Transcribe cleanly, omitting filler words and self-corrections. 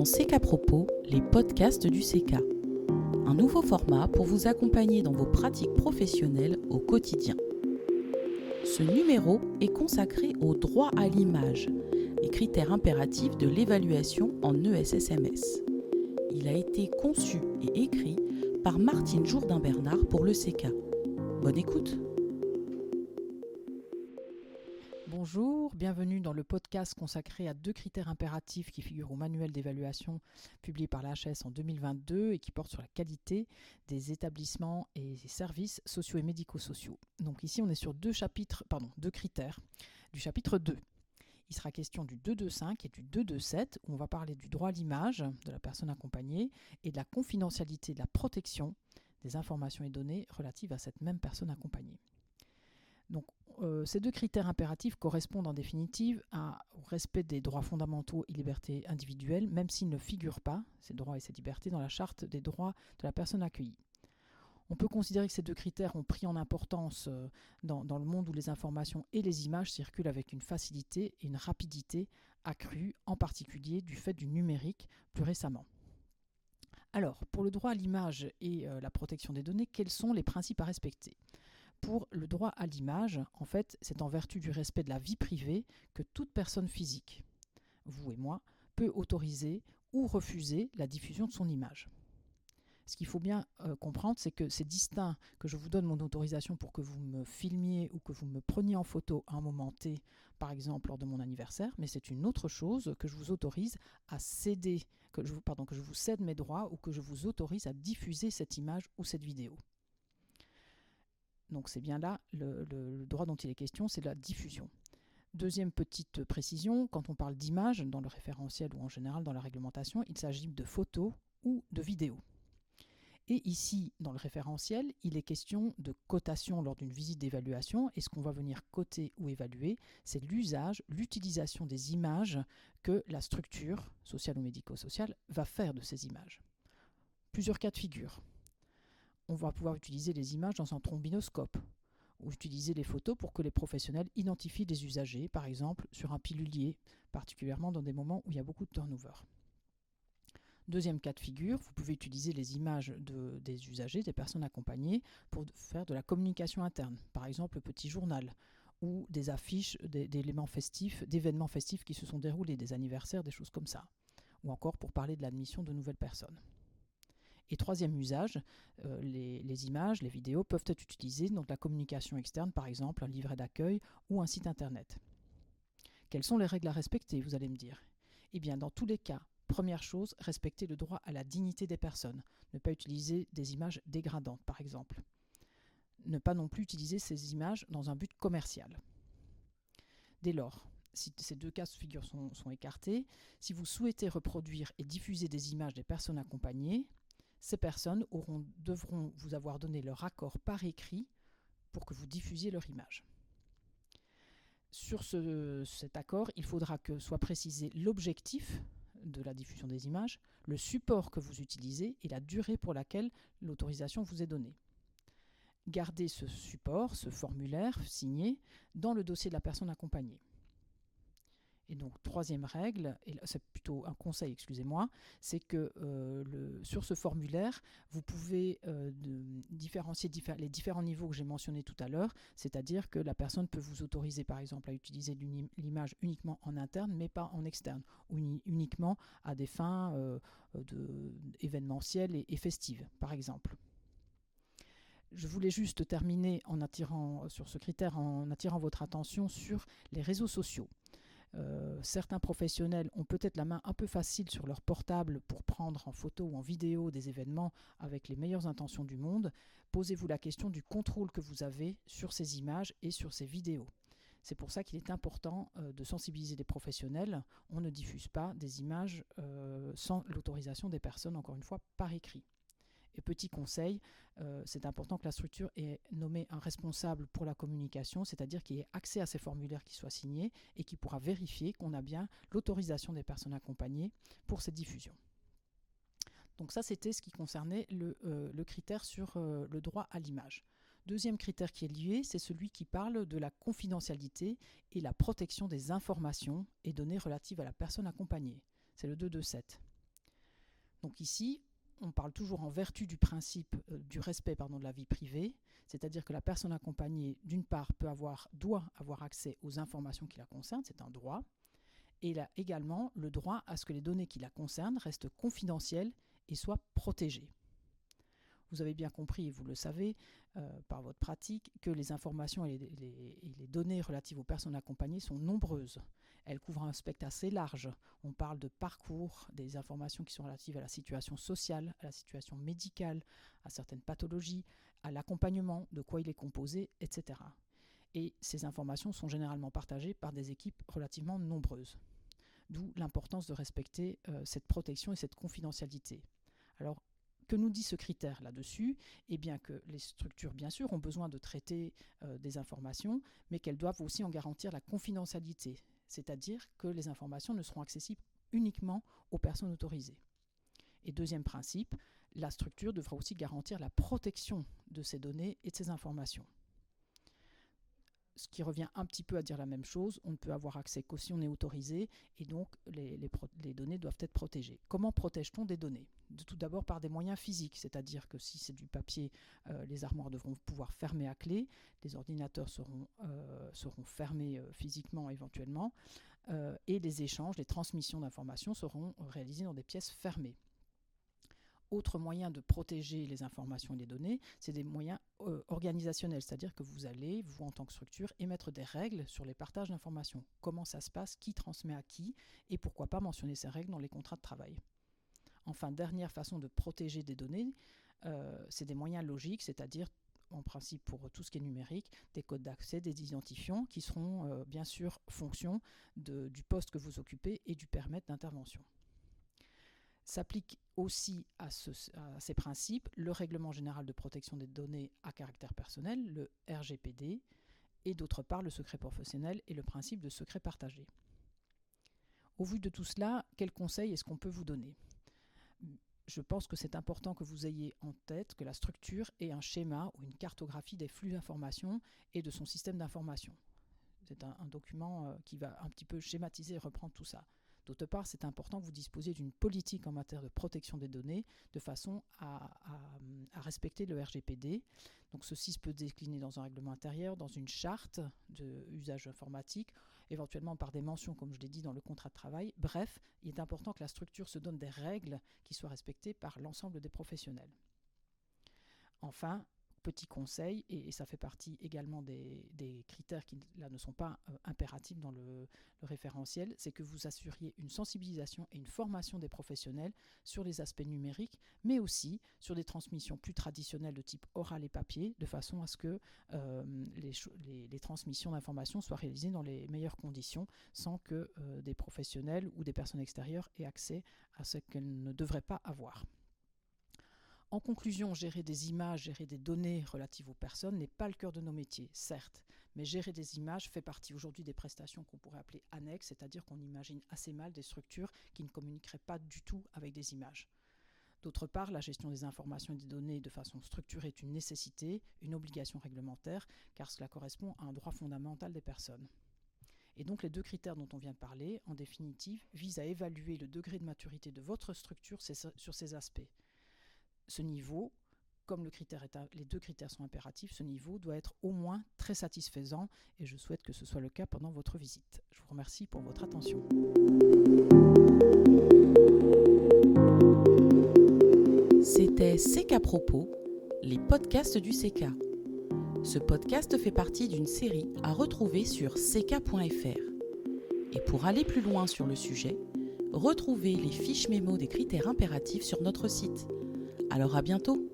dans CK Propos, les podcasts du CK. Un nouveau format pour vous accompagner dans vos pratiques professionnelles au quotidien. Ce numéro est consacré au droit à l'image, les critères impératifs de l'évaluation en ESSMS. Il a été conçu et écrit par Martine Jourdain-Bernard pour le CK. Bonne écoute. Bonjour, bienvenue dans le podcast consacré à 2 critères impératifs qui figurent au manuel d'évaluation publié par l'HS en 2022 et qui portent sur la qualité des établissements et services sociaux et médico-sociaux. Donc ici on est sur deux critères du chapitre 2. Il sera question du 2.2.5 et du 2.2.7 où on va parler du droit à l'image de la personne accompagnée et de la confidentialité et de la protection des informations et données relatives à cette même personne accompagnée. Donc, ces 2 critères impératifs correspondent en définitive au respect des droits fondamentaux et libertés individuelles, même s'ils ne figurent pas, ces droits et ces libertés, dans la charte des droits de la personne accueillie. On peut considérer que ces 2 critères ont pris en importance dans le monde où les informations et les images circulent avec une facilité et une rapidité accrues, en particulier du fait du numérique plus récemment. Alors, pour le droit à l'image et la protection des données, quels sont les principes à respecter ? Pour le droit à l'image, en fait, c'est en vertu du respect de la vie privée que toute personne physique, vous et moi, peut autoriser ou refuser la diffusion de son image. Ce qu'il faut bien comprendre, c'est que c'est distinct que je vous donne mon autorisation pour que vous me filmiez ou que vous me preniez en photo à un moment T, par exemple lors de mon anniversaire, mais c'est une autre chose que je vous autorise à céder, que je vous cède mes droits ou que je vous autorise à diffuser cette image ou cette vidéo. Donc c'est bien là le droit dont il est question, c'est la diffusion. Deuxième petite précision, quand on parle d'image dans le référentiel ou en général dans la réglementation, il s'agit de photos ou de vidéos. Et ici, dans le référentiel, il est question de cotation lors d'une visite d'évaluation. Et ce qu'on va venir coter ou évaluer, c'est l'usage, l'utilisation des images que la structure sociale ou médico-sociale va faire de ces images. Plusieurs cas de figure. On va pouvoir utiliser les images dans un trombinoscope ou utiliser les photos pour que les professionnels identifient des usagers, par exemple sur un pilulier, particulièrement dans des moments où il y a beaucoup de turnover. Deuxième cas de figure, vous pouvez utiliser les images des usagers, des personnes accompagnées, pour faire de la communication interne, par exemple le petit journal ou des affiches d'événements festifs qui se sont déroulés, des anniversaires, des choses comme ça, ou encore pour parler de l'admission de nouvelles personnes. Et troisième usage, les images, les vidéos peuvent être utilisées dans de la communication externe, par exemple un livret d'accueil ou un site internet. Quelles sont les règles à respecter, vous allez me dire ? Eh bien, dans tous les cas, première chose, respecter le droit à la dignité des personnes. Ne pas utiliser des images dégradantes, par exemple. Ne pas non plus utiliser ces images dans un but commercial. Dès lors, si ces 2 cas de figure sont écartés, si vous souhaitez reproduire et diffuser des images des personnes accompagnées, ces personnes devront vous avoir donné leur accord par écrit pour que vous diffusiez leur image. Sur cet accord, il faudra que soit précisé l'objectif de la diffusion des images, le support que vous utilisez et la durée pour laquelle l'autorisation vous est donnée. Gardez ce support, ce formulaire signé, dans le dossier de la personne accompagnée. Et donc, troisième règle, et c'est plutôt un conseil, c'est que sur ce formulaire, vous pouvez différencier les différents niveaux que j'ai mentionnés tout à l'heure, c'est-à-dire que la personne peut vous autoriser, par exemple, à utiliser l'image uniquement en interne, mais pas en externe, ou uniquement à des fins événementielles et festives, par exemple. Je voulais juste terminer sur ce critère en attirant votre attention sur les réseaux sociaux. Certains professionnels ont peut-être la main un peu facile sur leur portable pour prendre en photo ou en vidéo des événements avec les meilleures intentions du monde. Posez-vous la question du contrôle que vous avez sur ces images et sur ces vidéos. C'est pour ça qu'il est important de sensibiliser les professionnels. On ne diffuse pas des images sans l'autorisation des personnes, encore une fois, par écrit. Et petit conseil, c'est important que la structure ait nommé un responsable pour la communication, c'est-à-dire qu'il ait accès à ces formulaires qui soient signés et qui pourra vérifier qu'on a bien l'autorisation des personnes accompagnées pour cette diffusion. Donc ça, c'était ce qui concernait le critère sur le droit à l'image. Deuxième critère qui est lié, c'est celui qui parle de la confidentialité et la protection des informations et données relatives à la personne accompagnée. C'est le 2.2.7. Donc ici, on parle toujours en vertu du principe du respect de la vie privée, c'est-à-dire que la personne accompagnée, d'une part, doit avoir accès aux informations qui la concernent, c'est un droit, et il a également le droit à ce que les données qui la concernent restent confidentielles et soient protégées. Vous avez bien compris, et vous le savez par votre pratique, que les informations et les données relatives aux personnes accompagnées sont nombreuses. Elles couvrent un spectre assez large. On parle de parcours, des informations qui sont relatives à la situation sociale, à la situation médicale, à certaines pathologies, à l'accompagnement, de quoi il est composé, etc. Et ces informations sont généralement partagées par des équipes relativement nombreuses. D'où l'importance de respecter cette protection et cette confidentialité. Alors, que nous dit ce critère là-dessus ? Eh bien que les structures, bien sûr, ont besoin de traiter des informations, mais qu'elles doivent aussi en garantir la confidentialité, c'est-à-dire que les informations ne seront accessibles uniquement aux personnes autorisées. Et deuxième principe, la structure devra aussi garantir la protection de ces données et de ces informations. Ce qui revient un petit peu à dire la même chose, on ne peut avoir accès qu'au si on est autorisé, et donc les données doivent être protégées. Comment protège-t-on des données ? Tout d'abord par des moyens physiques, c'est-à-dire que si c'est du papier, les armoires devront pouvoir fermer à clé, les ordinateurs seront fermés physiquement éventuellement, et les échanges, les transmissions d'informations seront réalisées dans des pièces fermées. Autre moyen de protéger les informations et les données, c'est des moyens organisationnels, c'est-à-dire que vous allez, vous en tant que structure, émettre des règles sur les partages d'informations. Comment ça se passe, qui transmet à qui, et pourquoi pas mentionner ces règles dans les contrats de travail. Enfin, dernière façon de protéger des données, c'est des moyens logiques, c'est-à-dire en principe pour tout ce qui est numérique, des codes d'accès, des identifiants qui seront bien sûr fonction du poste que vous occupez et du périmètre d'intervention. S'applique aussi à ces principes le Règlement général de protection des données à caractère personnel, le RGPD, et d'autre part le secret professionnel et le principe de secret partagé. Au vu de tout cela, quels conseils est-ce qu'on peut vous donner ? Je pense que c'est important que vous ayez en tête que la structure ait un schéma ou une cartographie des flux d'informations et de son système d'information. C'est un document qui va un petit peu schématiser et reprendre tout ça. D'autre part, c'est important que vous disposiez d'une politique en matière de protection des données de façon à respecter le RGPD. Donc ceci se peut décliner dans un règlement intérieur, dans une charte d'usage informatique, éventuellement par des mentions, comme je l'ai dit, dans le contrat de travail. Bref, il est important que la structure se donne des règles qui soient respectées par l'ensemble des professionnels. Enfin, petit conseil, et ça fait partie également des critères qui là ne sont pas impératifs dans le référentiel, c'est que vous assuriez une sensibilisation et une formation des professionnels sur les aspects numériques, mais aussi sur des transmissions plus traditionnelles de type oral et papier, de façon à ce que les transmissions d'informations soient réalisées dans les meilleures conditions, sans que des professionnels ou des personnes extérieures aient accès à ce qu'elles ne devraient pas avoir. En conclusion, gérer des images, gérer des données relatives aux personnes n'est pas le cœur de nos métiers, certes, mais gérer des images fait partie aujourd'hui des prestations qu'on pourrait appeler annexes, c'est-à-dire qu'on imagine assez mal des structures qui ne communiqueraient pas du tout avec des images. D'autre part, la gestion des informations et des données de façon structurée est une nécessité, une obligation réglementaire, car cela correspond à un droit fondamental des personnes. Et donc les deux critères dont on vient de parler, en définitive, visent à évaluer le degré de maturité de votre structure sur ces aspects. Ce niveau, comme les deux critères sont impératifs, ce niveau doit être au moins très satisfaisant et je souhaite que ce soit le cas pendant votre visite. Je vous remercie pour votre attention. C'était CECA Propos, les podcasts du CECA. Ce podcast fait partie d'une série à retrouver sur ceca.fr. Et pour aller plus loin sur le sujet, retrouvez les fiches mémo des critères impératifs sur notre site. Alors à bientôt!